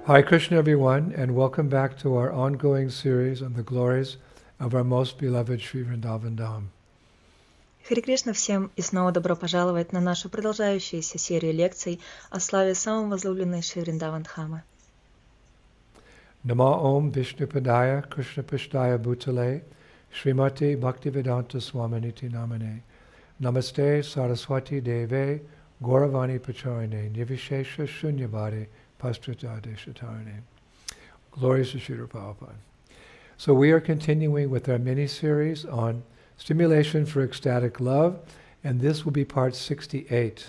Hare Krishna everyone, and welcome back to our ongoing series on the glories of our most beloved Sri Vrindavan Dham. Харе Кришна всем и снова добро пожаловать на нашу продолжающуюся серию лекций о славе самой возлюбленной Шри Вриндаван Дхамы. Nama Om Vishnupadaya Krishna Pishtaya Bhutale Srimati Bhaktivedanta Swaminiti Namane Namaste Saraswati Deve Gauravani Pacharine Nivishesha Shunyavade Pastrata Deshatarine. Glories to Srila Prabhupada. So we are continuing with our mini-series on stimulation for ecstatic love, and this will be part 68.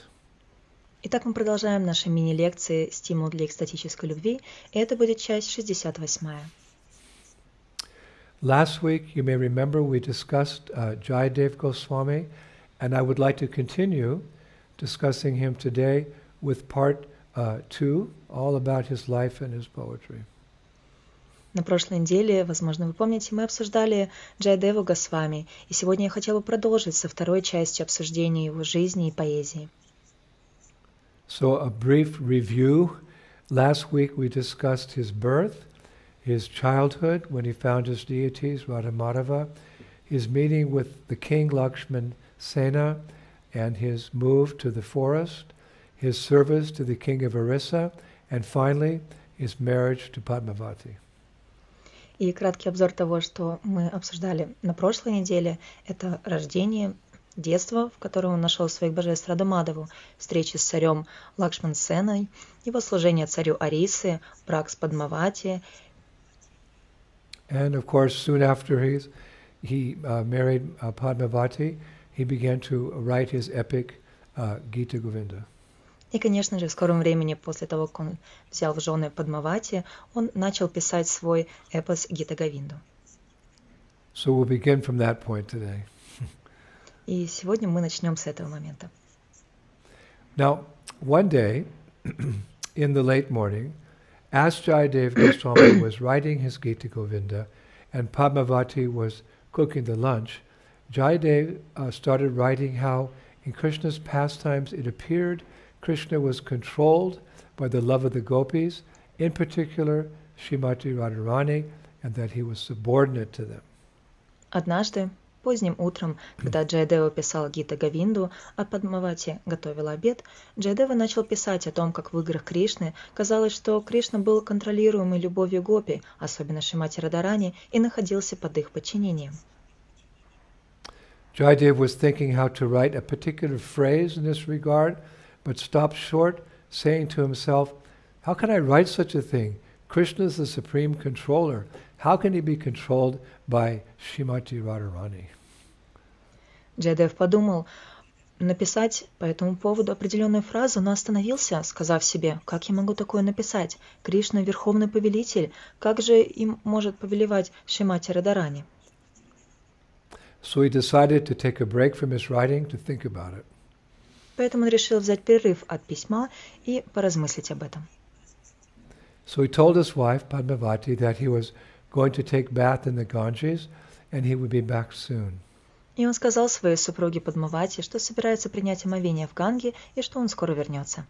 Итак, мы продолжаем наши мини-лекции «Стимул для экстатической любви», и это будет часть 68. Last week, you may remember, we discussed Jayadev Goswami, and I would like to continue discussing him today with part 2, all about his life and his poetry. На прошлой неделе, возможно, вы помните, мы обсуждали Джайадеву Госвами, и сегодня я хотела бы продолжить со второй частью обсуждения его жизни и поэзии. So a brief review. Last week we discussed his birth, his childhood when he found his deities, Radha Madhava, his meeting with the king Lakshman Sena and his move to the forest, his service to the king of Orissa, and finally his marriage to Padmavati. И краткий обзор того, что мы обсуждали на прошлой неделе, это рождение, детство, в котором он нашел своих божеств Радху Мадхаву, встречи с царем Лакшман Сеной, его служение царю Орисы, брак с Падмавати. And of course, soon after he married Padmavati, he began to write his epic Gita Govinda. И, конечно же, в скором времени, после того, как он взял в жены Падмавати, он начал писать свой эпос Гита Говинду. So we'll begin from that point today. И сегодня мы начнем с этого момента. Now, one day, in the late morning, as Jayadev Goswami was writing his Gita Govinda and Padmavati was cooking the lunch, Jayadev started writing how in Krishna's pastimes it appeared Krishna was controlled by the love of the gopis, in particular Srimati Radharani, and that he was subordinate to them. Однажды, поздним утром, когда Джайадева писал Гита Говинду, а Падмавати готовила обед, Джайадева начал писать о том, как в играх Кришны казалось, что Кришна был контролируемый любовью гопи, особенно Шримати Радharani, и находился под их подчинением. Jayadev was thinking how to write a particular phrase in this regard, but stopped short, saying to himself, how can I write such a thing? Krishna is the supreme controller. How can he be controlled by Srimati Radharani? Джайадев подумал написать по этому поводу определенную фразу, но остановился, сказав себе, как я могу такое написать? Кришна — верховный повелитель, как же им может повелевать Шримати Радharani? So he decided to take a break from his writing to think about it. Поэтому он решил взять перерыв от письма и поразмыслить об этом. So he told his wife, Padmavati, that he was going to take bath in the Ganges and he would be back soon. И он сказал своей супруге Падмавати, что собирается принять омовение в Ганге и что он скоро вернется.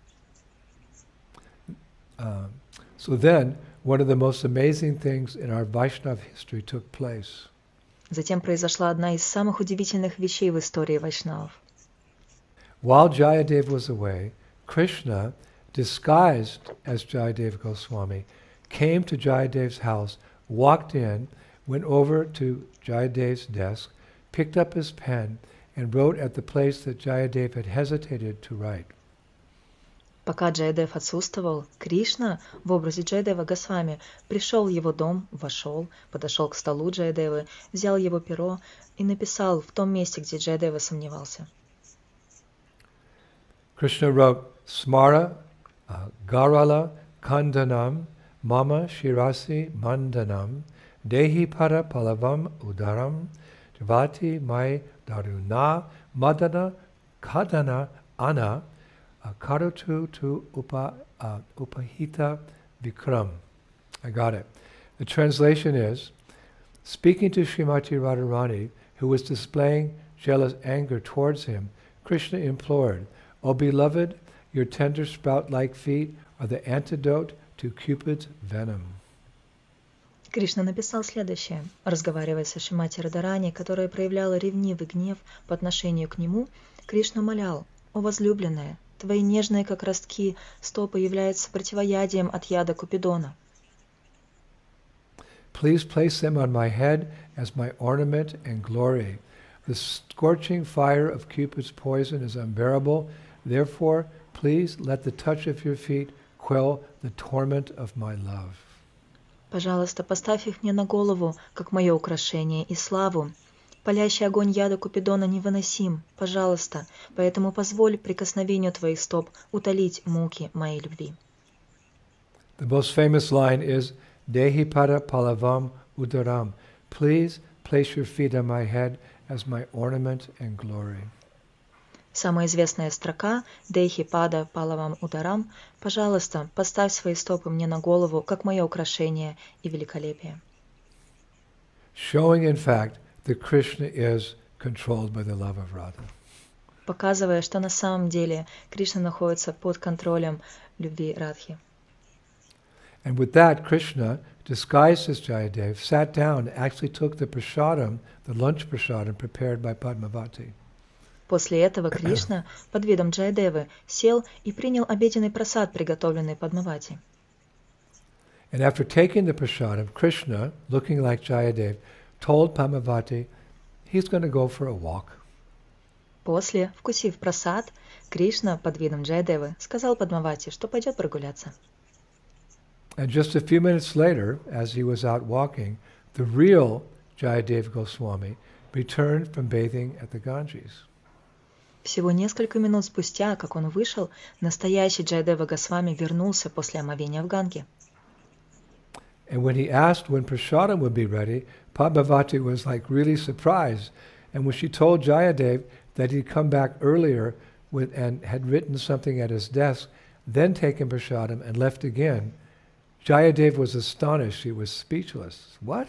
So then, one of the most amazing things in our Vaishnava history took place. Затем произошла одна из самых удивительных вещей в истории вайшнавов. While Jayadev was away, Krishna, disguised as Jayadev Goswami, came to Jayadev's house, walked in, went over to Jayadev's desk, picked up his pen, and wrote at the place that Jayadev had hesitated to write. Пока Джайадев отсутствовал, Кришна в образе Джайадева Госвами пришел в его дом, вошел, подошел к столу Джайадевы, взял его перо и написал в том месте, где Джайадева сомневался. Krishna wrote, Smara Garala Kandanam Mama Shirasi Mandanam Dehi Para Palavam Udaram Javati Mai Daruna Madana Kadana Ana Karutu tu Upahita Vikram. I got it. The translation is, speaking to Srimati Radharani, who was displaying jealous anger towards him, Krishna implored, O beloved, your tender sprout-like feet are the antidote to Cupid's venom. Кришна написал следующее. Разговаривая со Шримати Радхарани, которая проявляла ревнивый гнев по отношению к нему, Кришна умолял: «О возлюбленная, твои нежные, как ростки, стопы являются противоядием от яда Купидона. Please place them on my head as my ornament and glory. The scorching fire of Cupid's poison is unbearable. Therefore, please let the touch of your feet quell the torment of my love». Пожалуйста, поставь их мне на голову, как мое украшение и славу. Палящий огонь яда Купидона невыносим. Пожалуйста, поэтому позволь прикосновению твоих стоп утолить муки моей любви. The most famous line is Dehi pada palavam udaram. Please place your feet on my head as my ornament and glory. Самая известная строка «Дейхи пада палавам ударам» «Пожалуйста, поставь свои стопы мне на голову, как мое украшение и великолепие». Showing, in fact, that Krishna is controlled by the love of Radha. Показывая, что на самом деле Кришна находится под контролем любви Радхи. And with that, Krishna, disguised as Jayadev, sat down and actually took the prasadam, the lunch prasadam prepared by Padmavati. После этого Кришна под видом Джаядевы сел и принял обеденный прасад, приготовленный Падмавати. And after taking the prasadam, Krishna, looking like Jayadev, told Padmavati he's going to go for a walk. После, вкусив прасад, Кришна под видом Джаядевы сказал Падмавати, что пойдет прогуляться. And just a few minutes later, as he was out walking, the real Jayadev Goswami returned from bathing at the Ganges. Всего несколько минут спустя, как он вышел, настоящий Джаядева Госвами вернулся после омовения в Ганге. And when he asked when prasadam would be ready, Padmavati was like really surprised. And when she told Jayadev that he'd come back earlier and had written something at his desk, then taken prasadam and left again, Jayadev was astonished. He was speechless. What?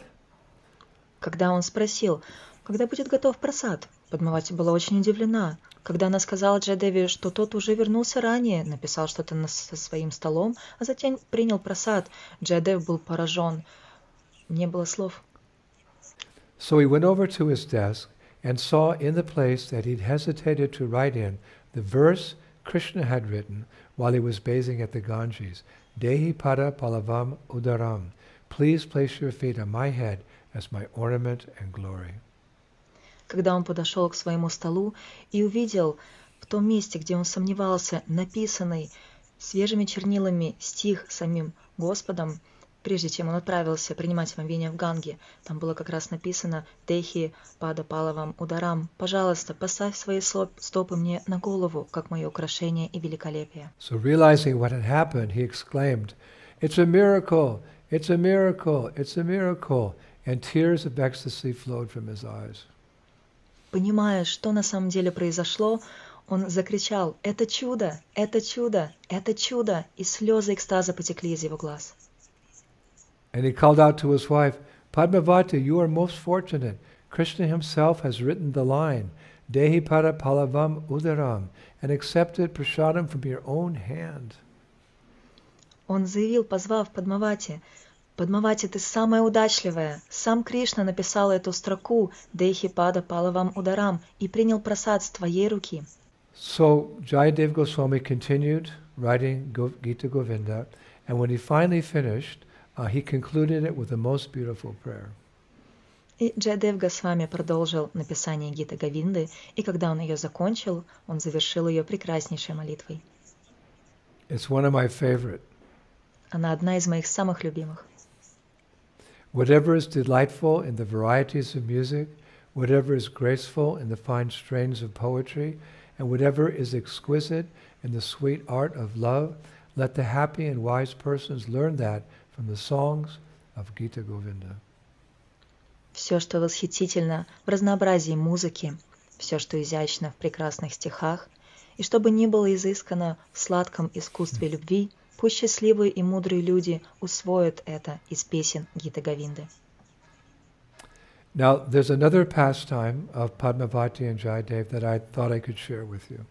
Когда он спросил, когда будет готов прасад, Падмавати была очень удивлена. Когда она сказала Джаядеве, что тот уже вернулся ранее, написал что-то со своим столом, а затем принял прасад, Джаядев был поражен. Не было слов. So he went over to his desk and saw in the place that he'd hesitated to write in the verse Krishna had written while he was bathing at the Ganges. Dehi pada palavam udaram. Please place your feet on my head as my ornament and glory. Когда он подошел к своему столу и увидел в том месте, где он сомневался, написанный свежими чернилами стих самим Господом, прежде чем он отправился принимать омовение в Ганге, там было как раз написано «Дейхи пада палавам ударам». «Пожалуйста, поставь свои стопы мне на голову, как мое украшение и великолепие». So realizing what had happened, he exclaimed, "It's a miracle! It's a miracle! It's a miracle!" And tears of ecstasy flowed from his eyes. Понимая, что на самом деле произошло, он закричал «Это чудо! Это чудо! Это чудо!» и слезы экстаза потекли из его глаз. And he called out to his wife, "Padmavati, you are most fortunate. Krishna himself has written the line, Dehi pada palavam udaram, and accepted prasadam from your own hand." Он заявил, позвав Падмавати, «Падмавати, ты самая удачливая. Сам Кришна написал эту строку «Дейхи пада палавам ударам» и принял прасад с твоей руки». So Jayadev Goswami continued writing Gita Govinda, and when he finally finished, he concluded it with the most beautiful prayer. И Джаядев Госвами продолжил написание Гиты Говинды, и когда он ее закончил, он завершил ее прекраснейшей молитвой. It's one of my favorite. Она одна из моих самых любимых. Whatever is delightful in the varieties of music, whatever is graceful in the fine strains of poetry, and whatever is exquisite in the sweet art of love, let the happy and wise persons learn that from the songs of Gita Govinda. Все, что восхитительно в разнообразии музыки, все, что изящно в прекрасных стихах, и что бы ни было изыскано в сладком искусстве любви, пусть счастливые и мудрые люди усвоят это из песен Гиты Говинды. Now, there's another pastime of Padmavati and Jayadev that I thought I could share with you.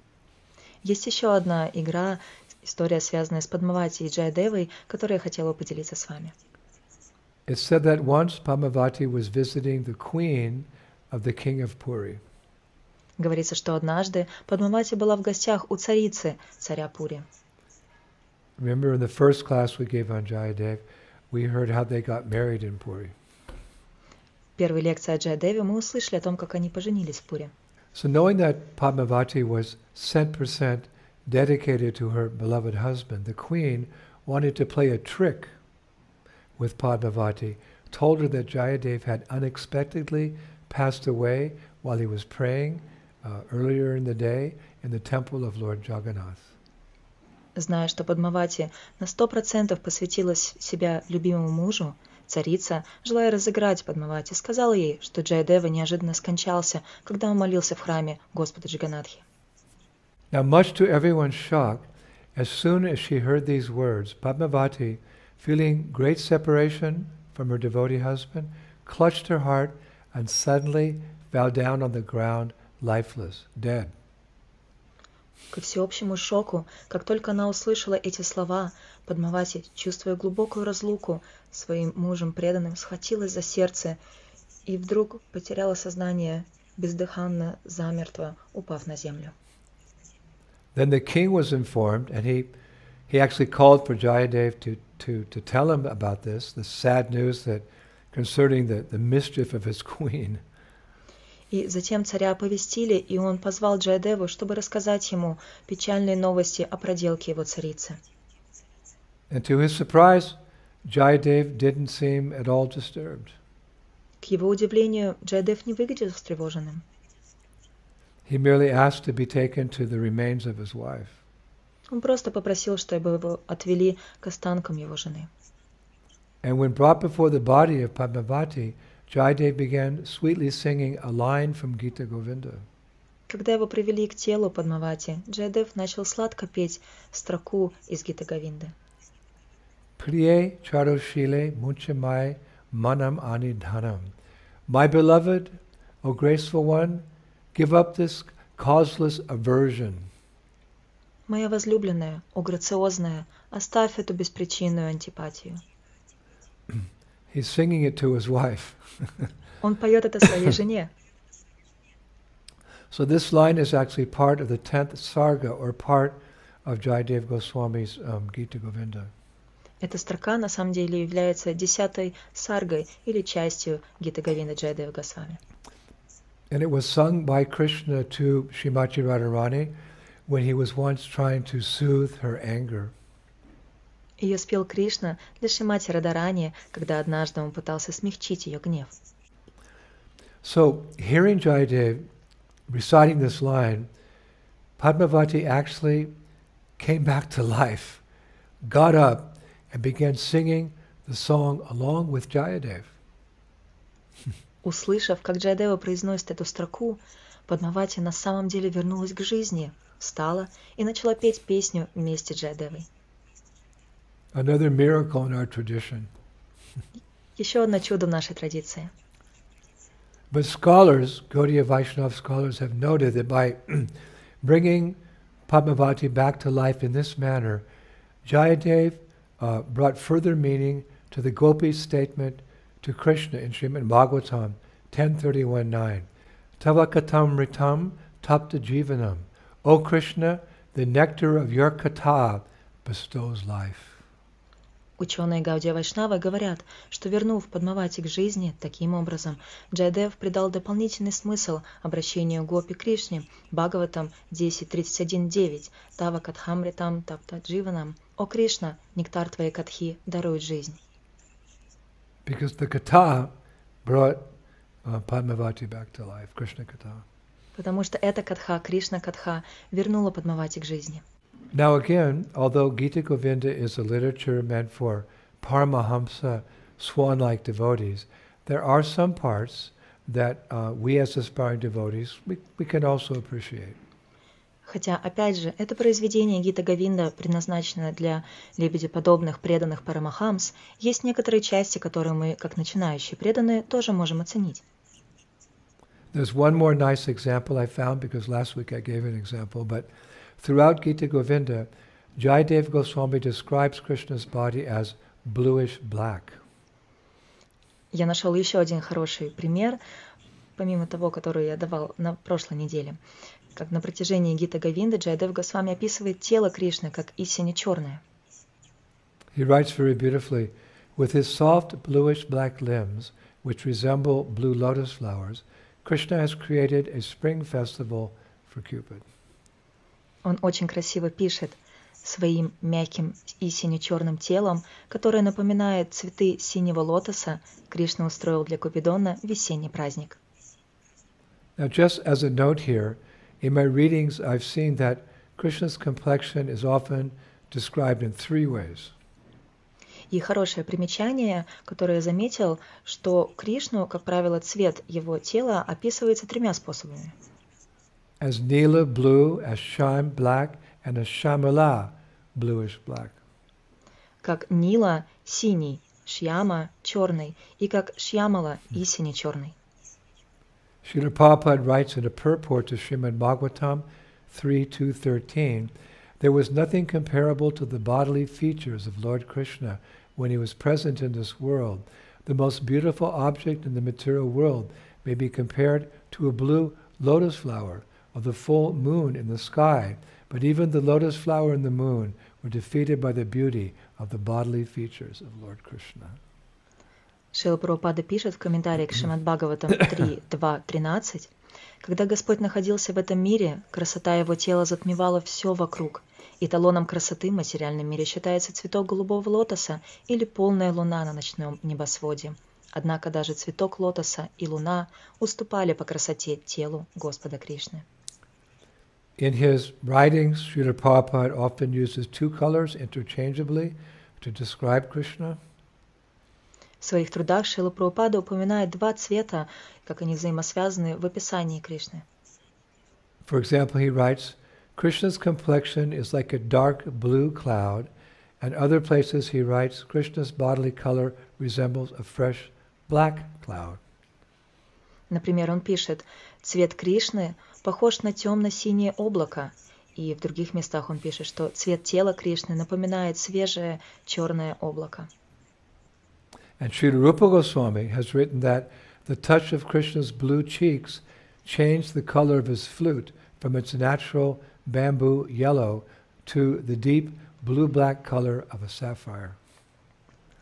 Есть еще одна игра История, связанная с Падмавати и Джаядевой, которую я хотела поделиться с вами. It's said that once Padmavati was visiting the queen of the king of Puri. Говорится, что однажды Падмавати была в гостях у царицы, царя Пури. Remember in the first class we gave on Jayadev, we heard how they got married in Puri. В первой лекции о Джаядеве мы услышали о том, как они поженились в Пури. So knowing that Padmavati was 100% dedicated to her beloved husband, the queen wanted to play a trick with Padmavati, told her that Jayadev had unexpectedly passed away while he was praying earlier in the day in the temple of Lord Jagannath. Зная, что Падмавати на 100% посвятила себя любимому мужу, царица, желая разыграть Падмавати, сказала ей, что Джаядева неожиданно скончался, когда он молился в храме Господа Джаганатхи. Now, much to everyone's shock, as soon as she heard these words, Padmavati, feeling great separation from her devotee husband, clutched her heart and suddenly fell down on the ground, lifeless, dead. Ко всеобщему шоку, как только она услышала эти слова, Падмавати, чувствуя глубокую разлуку с своим мужем преданным, схватилась за сердце и вдруг потеряла сознание, бездыханно, замертво, упав на землю. Then the king was informed, and he actually called for Jayadev to tell him about this, the sad news that concerning the mischief of his queen. И затем царя оповестили, и он позвал Джаядеву, чтобы рассказать ему печальные новости о проделке его царицы. And to his surprise, Jayadev didn't seem at all disturbed. К его удивлению, Джаядев не выглядел встревоженным. He merely asked to be taken to the remains of his wife. Он просто попросил, чтобы его отвели к останкам его жены. And when brought before the body of Padmavati, Jayadev began sweetly singing a line from Gita Govinda. Когда его привели к телу Падмавати, Джаядев начал сладко петь строку из Гита Говинды. Priye charoshile muchamai manam anidhanam. My beloved, O graceful one, give up this causeless aversion. Моя возлюбленная, о грациозная, оставь эту беспричинную антипатию. He's singing it to his wife. Он поет это своей жене. So this line is actually part of the 10th sarga, or part of Jayadev Goswami's Gita Govinda. Эта строка на самом деле является 10-й саргой или частью Гита Говинды Джаядева Госвами. And it was sung by Krishna to Srimati Radharani when he was once trying to soothe her anger. Ее спел Кришна для Шримати Радарани, когда однажды он пытался смягчить ее гнев. So, hearing Jayadev reciting this line, Padmavati actually came back to life, got up, and began singing the song along with Jayadev. Услышав, как Джаядева произносит эту строку, Падмавати на самом деле вернулась к жизни, встала и начала петь песню вместе с Джаядевой. Another miracle in our tradition. Еще одно чудо в нашей традиции. But scholars, Gaudiya Vaishnava scholars, have noted that by bringing Padmavati back to life in this manner, Jayadev brought further meaning to the Gopi's statement to Krishna in Srimad Bhagavatam 10:31-9. Tava katam ritam tapta jivanam. O Krishna, the nectar of your katha bestows life. Ученые Гаудия Вайшнава говорят, что вернув Падмавати к жизни таким образом, Джаядев придал дополнительный смысл обращению Гопи Кришне, Бхагаватам 10.31.9, Тава Катхамритам Тапта Дживанам. О Кришна, нектар твоей катхи дарует жизнь. Because the katha brought Padmavati back to life, Krishna katha. Потому что эта катха, Кришна катха, вернула Падмавати к жизни. Now again, although Gita Govinda is a literature meant for Paramahamsa, swan-like devotees, there are some parts that we as aspiring devotees, we can also appreciate. Хотя, опять же, это произведение Гита Говинда предназначено для лебедеподобных преданных Парамахамс, есть некоторые части, которые мы, как начинающие преданные, тоже можем оценить. There's one more nice example I found, because last week I gave an example, but throughout Gita Govinda, Jayadev Goswami describes Krishna's body as bluish black. Я нашел еще один хороший пример, помимо того, который я давал на прошлой неделе. Как на протяжении Гита Говинды Джайадев Госвами описывает тело Кришны как истинно черное. He writes very beautifully, with his soft bluish black limbs, which resemble blue lotus flowers, Krishna has created a spring festival for Cupid. Он очень красиво пишет: своим мягким и сине-черным телом, которое напоминает цветы синего лотоса, Кришна устроил для Купидона весенний праздник. Now, just as a note here, in my readings I've seen that Krishna's complexion is often described in three ways. И хорошее примечание, которое я заметил, что Кришну, как правило, цвет его тела описывается тремя способами. As Nila blue, as Sham black, and as Shamala bluish black. Как Нила синий, Шьяма черный, и как Шьямала истинно черный. Srila Prabhupada writes in a purport to Srimad Bhagavatam 3.2.13, there was nothing comparable to the bodily features of Lord Krishna when he was present in this world. The most beautiful object in the material world may be compared to a blue lotus flower of the full moon in the sky, but even the lotus flower and the moon were defeated by the beauty of the bodily features of Lord Krishna. Шрила Прабхупада пишет в комментарии к Шримад Бхагаватам 3.2.13: когда Господь находился в этом мире, красота его тела затмевала все вокруг. Эталоном красоты в материальном мире считается цветок голубого лотоса или полная луна на ночном небосводе. Однако даже цветок лотоса и луна уступали по красоте телу Господа Кришны. In his writings, Srila Prabhupada often uses two colors interchangeably to describe Krishna. В своих трудах Шрила Прабхупада упоминает два цвета, как они взаимосвязаны в описании Кришны. For example, he writes, Krishna's complexion is like a dark blue cloud, and other places he writes, Krishna's bodily color resembles a fresh black cloud. Например, он пишет: цвет Кришны похож на темно-синее облако, и в других местах он пишет, что цвет тела Кришны напоминает свежее черное облако. And Srila Rupa Goswami has written that the touch of Krishna's blue cheeks changed the color of his flute from its natural bamboo yellow to the deep blue-black color of a sapphire.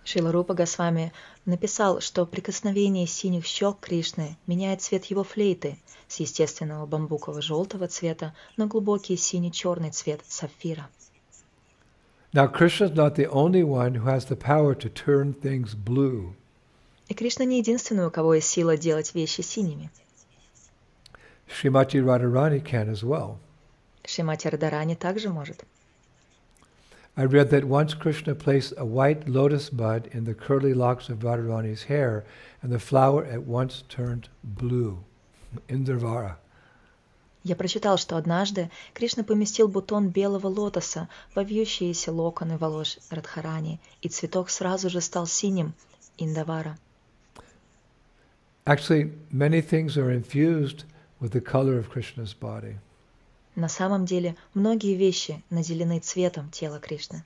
Шрила Рупа Госвами написал, что прикосновение синих щек Кришны меняет цвет его флейты с естественного бамбуково-желтого цвета на глубокий синий-черный цвет сапфира. Now, Krishna is not the only one who has the power to turn things blue. И Кришна не единственный, у кого есть сила делать вещи синими. Srimati Radharani can as well. Шримати Радхарани также может. I read that once Krishna placed a white lotus bud in the curly locks of Radharani's hair, and the flower at once turned blue. Indradyumna. Я прочитал, что однажды Кришна поместил бутон белого лотоса во вьющиеся локоны волос Радхарани, и цветок сразу же стал синим, Индавара. Actually, many things are infused with the color of Krishna's body. На самом деле, многие вещи наделены цветом тела Кришны.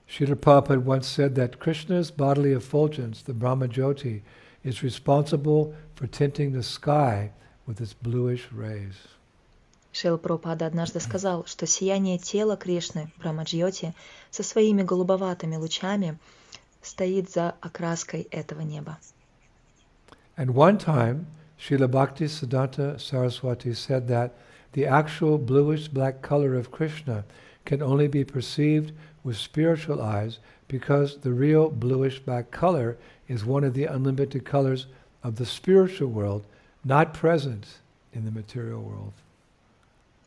Srila Prabhupada once said that Krishna's bodily effulgence, the Brahmajyoti, is responsible for tinting the sky with its bluish rays. Шрила Прабхупада однажды сказал, что сияние тела Кришны, Брахмаджьоти, со своими голубоватыми лучами стоит за окраской этого неба. And one time, Srila Bhaktisiddhanta Saraswati said that the actual bluish-black color of Krishna can only be perceived with spiritual eyes because the real bluish-black color is one of the unlimited colors of the spiritual world, not present in the material world.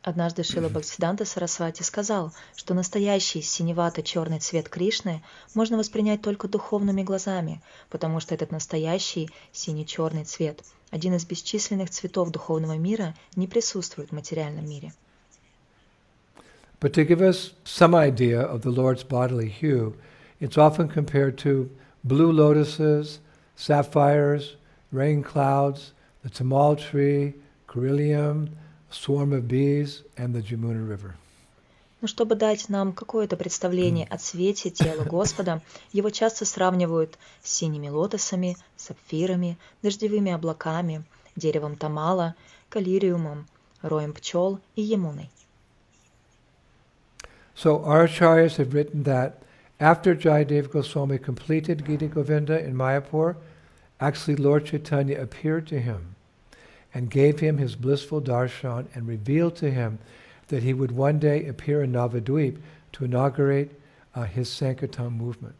Однажды Шрила Бхактисиддханта Сарасвати сказал, что настоящий синевато-черный цвет Кришны можно воспринять только духовными глазами, потому что этот настоящий сине-черный цвет, один из бесчисленных цветов духовного мира, не присутствует в материальном мире. But to give us some idea of the Lord's bodily hue, it's often compared to blue lotuses, sapphires, rain clouds, the tamal tree, coryllium, swarm of bees, and the Jamuna River. Но чтобы дать нам какое-то представление о цвете тела Господа, его часто сравнивают с синими лотосами, сапфирами, дождевыми облаками, деревом тамала, калириумом, роем пчел и ямуной. So our acharyas have written that after Jayadev Goswami completed Gita Govinda in Mayapur, actually Lord Chaitanya appeared to him and gave him his blissful darshan and revealed to him that he would one day appear in Navadvip to inaugurate his Sankirtan movement.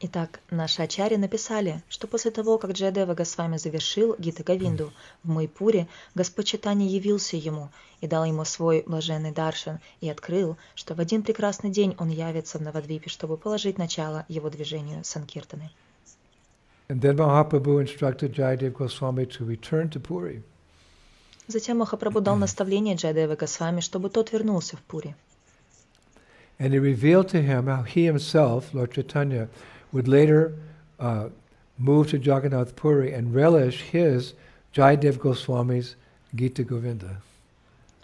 Итак, наши ачарьи написали, что после того, как Джайадева Госвами завершил Гита Говинду в Майпуре, Господь Чайтанья явился ему и дал ему свой блаженный даршан и открыл, что в один прекрасный день он явится в Навадвипе, чтобы положить начало его движению Санкиртаны. And then Mahaprabhu instructed Jayadev Goswami to return to Puri. Затем Махапрабху дал наставление Джайадеве Госвами, чтобы тот вернулся в Пури. And he revealed to him how he himself, Lord Chaitanya, would later move to Jagannath Puri and relish his Jayadev Goswami's Gita Govinda.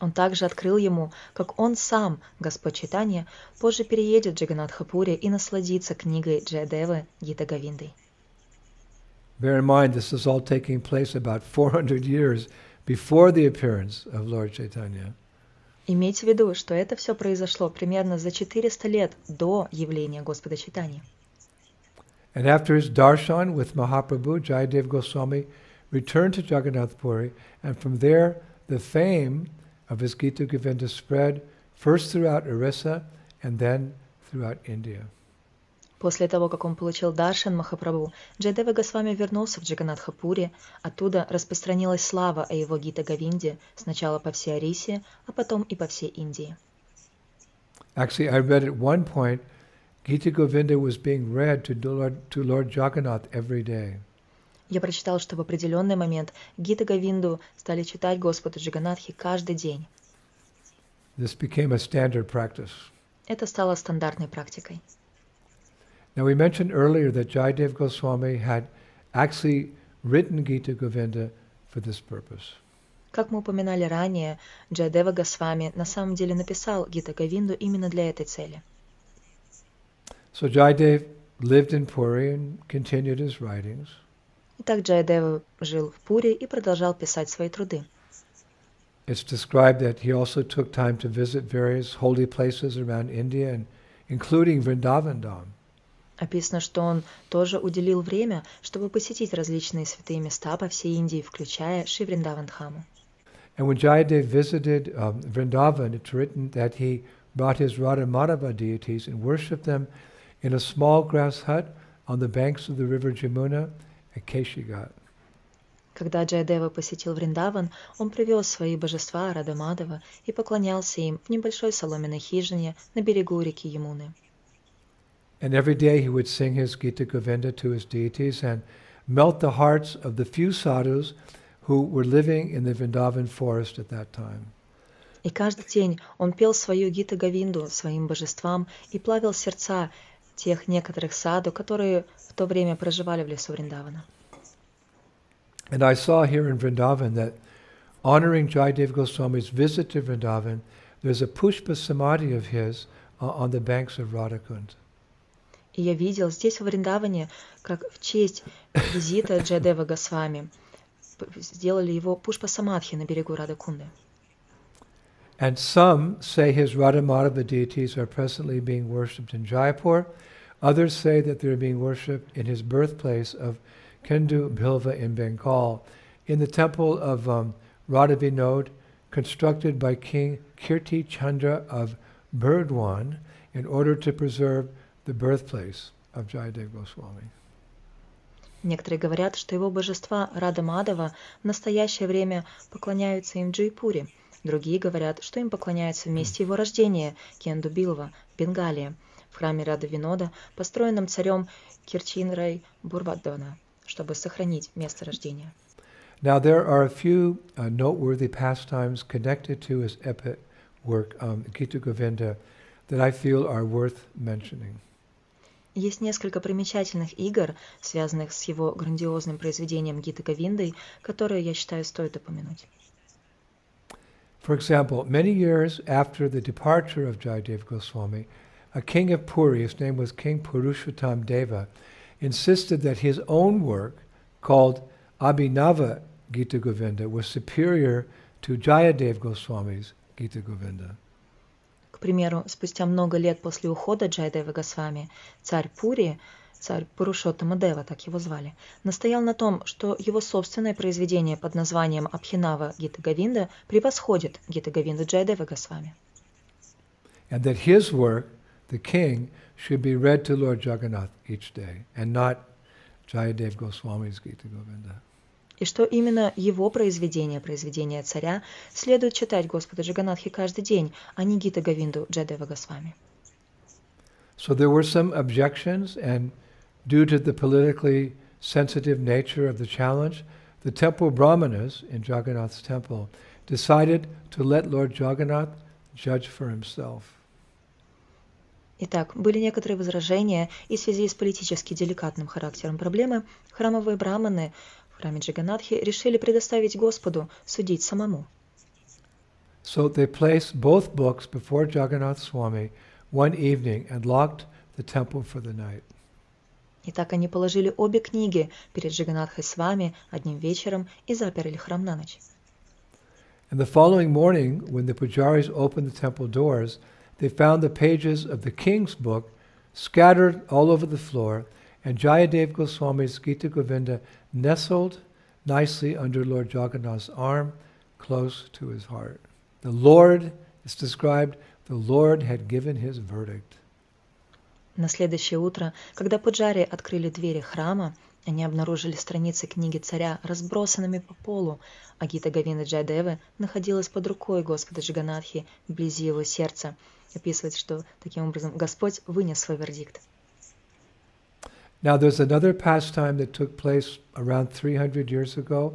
Он также открыл ему, как он сам, Господь Чайтанья, позже переедет в Джаганнатхапури и насладится книгой Джайадевы Гита Говиндой. Bear in mind, this is all taking place about 400 years before the appearance of Lord Chaitanya. Имейте в виду, что это все произошло примерно за 400 лет до явления Господа Чайтаньи. And after his darshan with Mahaprabhu, Jayadev Goswami returned to Jagannath Puri, and from there the fame of his Gita Govinda spread first throughout Orissa and then throughout India. После того, как он получил даршан Махапрабху, Джайадева Госвами вернулся в Джаганнатхапури, оттуда распространилась слава о его Гита Говинде сначала по всей Орисе, а потом и по всей Индии. Actually, I read at one point, Gita Govinda was being read to Lord Jagannath every day. Я прочитал, что в определенный момент Гита Говинду стали читать Господу Джаганнатхи каждый день. This became a standard practice. Это стало стандартной практикой. Now we mentioned earlier that Jayadev Goswami had actually written Gita Govinda for this purpose. Как мы упоминали ранее, Джайадева Госвами на самом деле написал Гита Говинду именно для этой цели. So Jayadev lived in Puri and continued his writings. Итак, Джайадева жил в Пури и продолжал писать свои труды. It's described that he also took time to visit various holy places around India, and including Vrindavan Dham. Описано, что он тоже уделил время, чтобы посетить различные святые места по всей Индии, включая Шри Вриндаван-дхаму. And when Jayadev visited Vrindavan, it's written that he brought his Radha Madhava deities and worshipped them in a small grass hut on the banks of the river Jamuna at Keshigat. Когда Джайадева посетил Вриндаван, он привез свои божества Рада Мадхава и поклонялся им в небольшой соломенной хижине на берегу реки Ямуны. And every day he would sing his Gita Govinda to his deities and melt the hearts of the few sadhus who were living in the Vrindavan forest at that time. И каждый день он пел свою Гита Говинду своим божествам и плавил сердца тех некоторых саду, которые в то время проживали в лесу Вриндавана. And I saw here in Vrindavan that honoring Jayadev Goswami's visit to Vrindavan, there's a Pushpa Samadhi of his on the banks of Radhakund. И я видел здесь, в Вриндаване, как в честь визита Джайадева Госвами сделали его Пушпа Самадхи на берегу Радакунды. And some say his Radha Madhava deities are presently being worshipped in Jaipur. Others say that they're being worshipped in his birthplace of Kendu Bilva in Bengal, in the temple of Radha Vinod, constructed by King Kirti Chandra of Burdwan in order to preserve the birthplace of Jayadev Goswami. Некоторые говорят, что его божества Рада Мадхава в настоящее время поклоняются им в Джайпуре. Другие говорят, что им поклоняются в месте его рождения, Кенду Билва, в Бенгалии, в храме Рада Винода, построенном царем Кирчинрой Бурваддона, чтобы сохранить место рождения. Now there are a few noteworthy pastimes connected to his epic work, Gita Govinda, that I feel are worth mentioning. Есть несколько примечательных игр, связанных с его грандиозным произведением Гита Говиндой, которые, я считаю, стоит упомянуть. For example, many years after the departure of Jayadeva Goswami, a king of Puri, his name was King Purushottam Deva, insisted that his own work, called Abhinava Gita Govinda, was superior to Jayadeva Goswami's Gita Govinda. К примеру, спустя много лет после ухода Джайадевы Госвами, царь Пури, царь Пурушоттама Дева, так его звали, настоял на том, что его собственное произведение под названием Абхинава Гита Говинда превосходит Гита Говинду Джайадевы Госвами. And that his work, the king, should be read to Lord Jagannath each day, and not Jayadeva Goswami's Gita Govinda. И что именно его произведение, произведение царя, следует читать Господу Джаганнатхе каждый день, а не Гита Говинду Джайадевы Госвами. So there were some objections, and due to the politically sensitive nature of the challenge, the temple brahmanas in Jagannath's temple decided to let Lord Jagannath judge for himself. Итак, были некоторые возражения, и в связи с политически деликатным характером проблемы храмовые браманы в храме Джаганнатхи решили предоставить Господу судить самому. So they placed both books before Jagannath Swami one evening and locked the temple for the night. Итак, они положили обе книги перед Джаганнатхой Свами одним вечером и заперли храм на ночь. And the following morning, when the pujaris opened the temple doors, they found the pages of the king's book scattered all over the floor, and Jayadeva Goswami's Gita Govinda nestled nicely under Lord Jagannath's arm, close to his heart. The Lord, it's described, the Lord had given his verdict. На следующее утро, когда пуджари открыли двери храма, они обнаружили страницы книги царя разбросанными по полу, а Гита Говинда Джайадевы находилась под рукой Господа Джаганнатхи вблизи его сердца. Описывается, что таким образом Господь вынес свой вердикт. Now there's another pastime that took place around 300 years ago,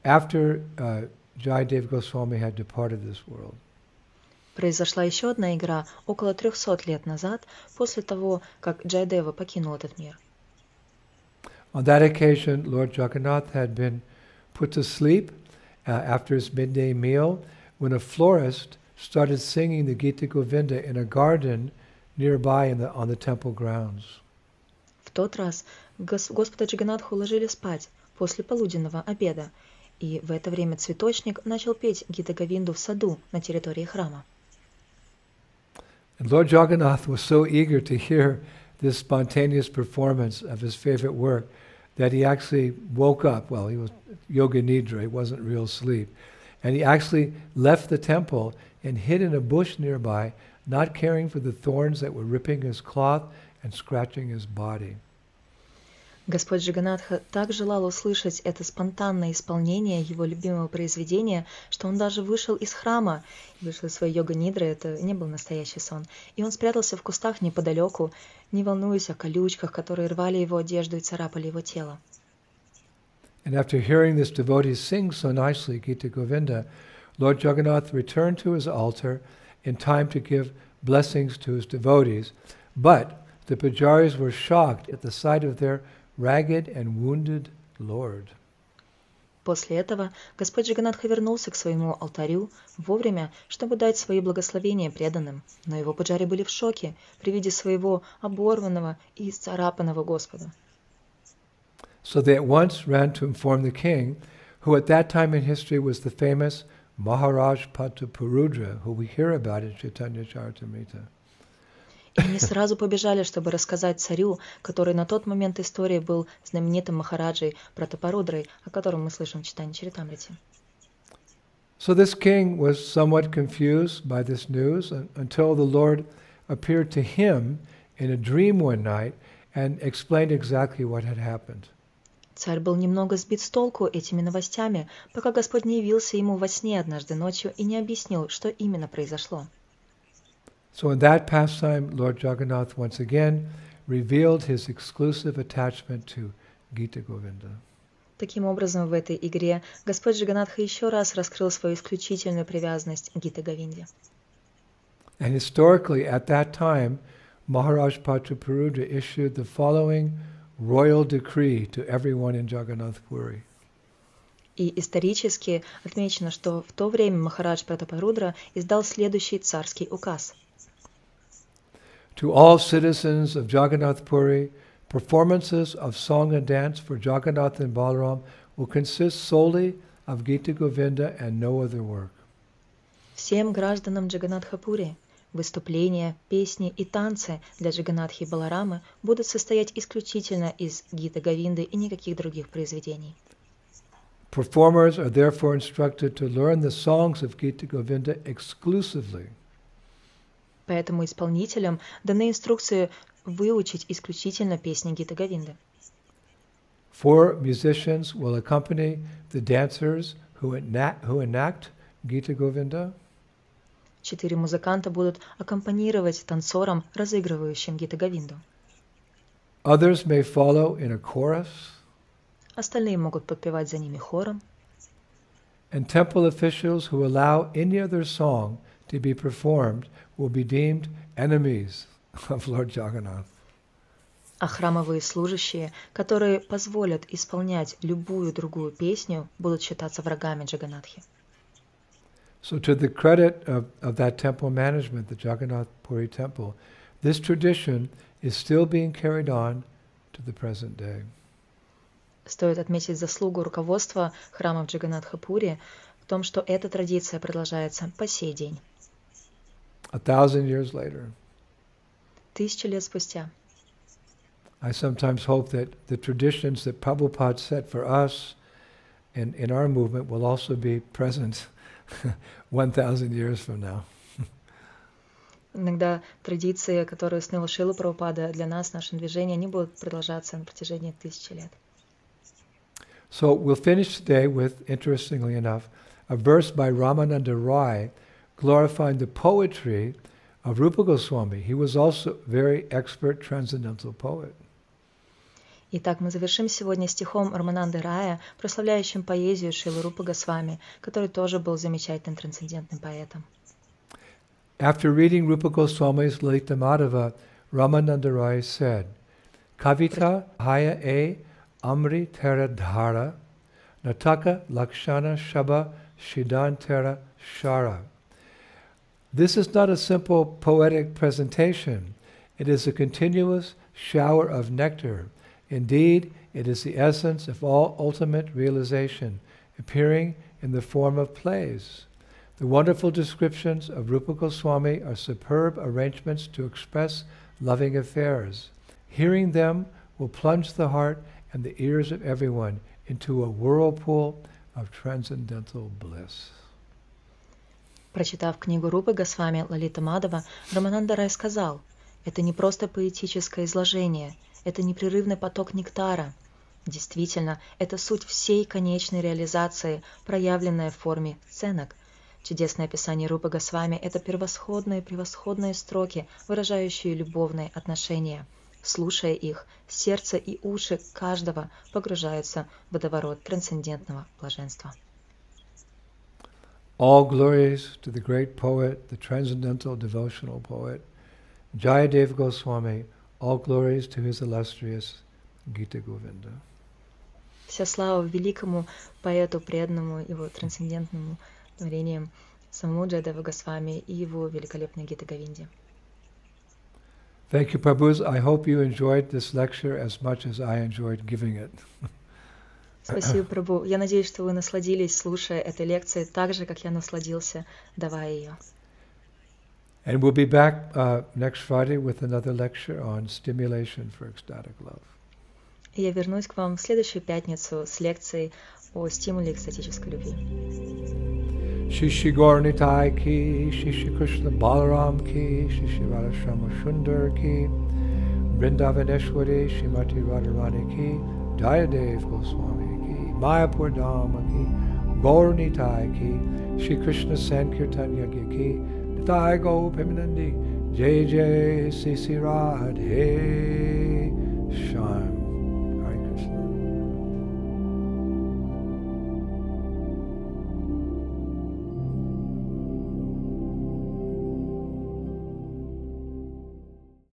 after Jayadeva Goswami had departed this world. Произошла еще одна игра около 300 лет назад, после того, как Джайадева покинул этот мир. On that occasion, Lord Jagannath had been put to sleep after his midday meal when a florist started singing the Gita Govinda in a garden nearby on the temple grounds. В тот раз Господа Джаганнатху уложили спать после полуденного обеда, и в это время цветочник начал петь Гита Говинду в саду на территории храма. And Lord Jagannath was so eager to hear this spontaneous performance of his favorite work that he actually woke up. Well, he was yoga nidra, it wasn't real sleep. And he actually left the temple and hid in a bush nearby, not caring for the thorns that were ripping his cloth and scratching his body. Господь Джаганнатха так желал услышать это спонтанное исполнение его любимого произведения, что он даже вышел из храма, вышел из своей йога-нидры, это не был настоящий сон, и он спрятался в кустах неподалеку, не волнуясь о колючках, которые рвали его одежду и царапали его тело. And after hearing this devotee sing so nicely Gita Govinda, Lord Jagannath returned to his altar in time to give blessings to his devotees, but the pujaris were shocked at the sight of their ragged and wounded Lord. После этого Господь Джаганнатха вернулся к своему алтарю вовремя, чтобы дать свои благословения преданным, но его пуджари были в шоке при виде своего оборванного и исцарапанного Господа. So they at once ran to inform the king, who at that time in history was the famous Maharaj Patapurudra, who we hear about in Chaitanya Charitamrita. И они сразу побежали, чтобы рассказать царю, который на тот момент истории был знаменитым Махараджей Пратапарудрой, о котором мы слышим в Читании Чаритамрите. So this king was somewhat confused by this news until the Lord appeared to him in a dream one night and explained exactly what had happened. Царь был немного сбит с толку этими новостями, пока Господь не явился ему во сне однажды ночью и не объяснил, что именно произошло. So in that pastime, Lord Jagannath once again revealed his exclusive attachment to Gita Govinda. Таким образом, в этой игре Господь Джаганнатха еще раз раскрыл свою исключительную привязанность к Гита Говинде. And historically, at that time, Maharaj Pataparudra issued the following royal decree to everyone in Jagannath Puri. И исторически отмечено, что в то время Махарадж Пратапарудра издал следующий царский указ. To all citizens of Jagannath Puri, performances of song and dance for Jagannath and Balaram will consist solely of Gita Govinda and no other work. Всем гражданам Джаганнатхапури выступления, песни и танцы для Джаганнатхи и Баларамы будут состоять исключительно из Гита Говинды и никаких других произведений. Performers are therefore instructed to learn the songs of Gita Govinda exclusively. Поэтому исполнителям даны инструкции выучить исключительно песни Гита Говинды. 4 musicians will accompany the dancers who enact Gita Govinda. 4 музыканта будут аккомпанировать танцорам, разыгрывающим Гита Говинду. Others may follow in a chorus. Остальные могут подпевать за ними хором. And temple officials who allow any other song to be performed will be deemed enemies of Lord Jagannath. А храмовые служащие, которые позволят исполнять любую другую песню, будут считаться врагами Джаганнатхи. So to the credit of that temple management, the Jagannath Puri temple, this tradition is still being carried on to the present day. Стоит отметить заслугу руководства храмов Джаганнатха-Пури в том, что эта традиция продолжается по сей день. 1,000 years later. 1000 лет спустя. I sometimes hope that the traditions that Prabhupada set for us in our movement will also be present 1,000 years from now. Иногда традиции, которые установил Шрила Прабхупада для нас, в нашем движении, они будут продолжаться на протяжении 1000 лет. So we'll finish today with, interestingly enough, a verse by Ramananda Rai glorifying the poetry of Rupa Goswami. He was also a very expert transcendental poet. Итак, мы завершим сегодня стихом Рамананды Рая, прославляющим поэзию Шрилы Рупы Госвами, который тоже был замечательным трансцендентным поэтом. After reading Rupa Goswami's Lalita Madhava, Ramananda Rai said, Kavita haya Amri Tera Dhara, Nataka Lakshana Shaba Shidan Tera Shara. This is not a simple poetic presentation. It is a continuous shower of nectar. Indeed, it is the essence of all ultimate realization, appearing in the form of plays. The wonderful descriptions of Rupa Goswami are superb arrangements to express loving affairs. Hearing them will plunge the heart and the ears of everyone into a whirlpool of transcendental bliss. Прочитав книгу Рупы Госвами Лалита Мадхава, Рамананда Рай сказал, это не просто поэтическое изложение, это непрерывный поток нектара. Действительно, это суть всей конечной реализации, проявленная в форме сценок. Чудесное описание Рупы Госвами — это превосходные строки, выражающие любовные отношения. Слушая их, сердце и уши каждого погружаются в водоворот трансцендентного блаженства. All glories to the great poet, the transcendental devotional poet, Jayadev Goswami. All glories to his illustrious Gita Govinda. Вся слава великому поэту, преданному его трансцендентному творениям, самому Джайадеву Госвами и его великолепной Гита Говинде. Thank you, Prabhus. I hope you enjoyed this lecture as much as I enjoyed giving it. Спасибо, Прабху. Я надеюсь, что вы насладились, слушая этой лекции, так же, как я насладился, давая ее. And we'll be back next Friday with another lecture on stimulation for ecstatic love. И я вернусь к вам в следующую пятницу с лекцией о стимуле экстатической любви. Shishi Gaurnitai ki, Shishi Krishna Balaram ki, Shishi Radharama Sundar ki, Vrindavaneshwari Shrimati Radharani ki, Jayadev Goswami ki, Mayapur Dhamma ki, Gaurnitai ki, Shri Krishna Sankirtan Yagya ki, Nitai Go Pimanandi, Jai Jai Sisi Radhe Shyam.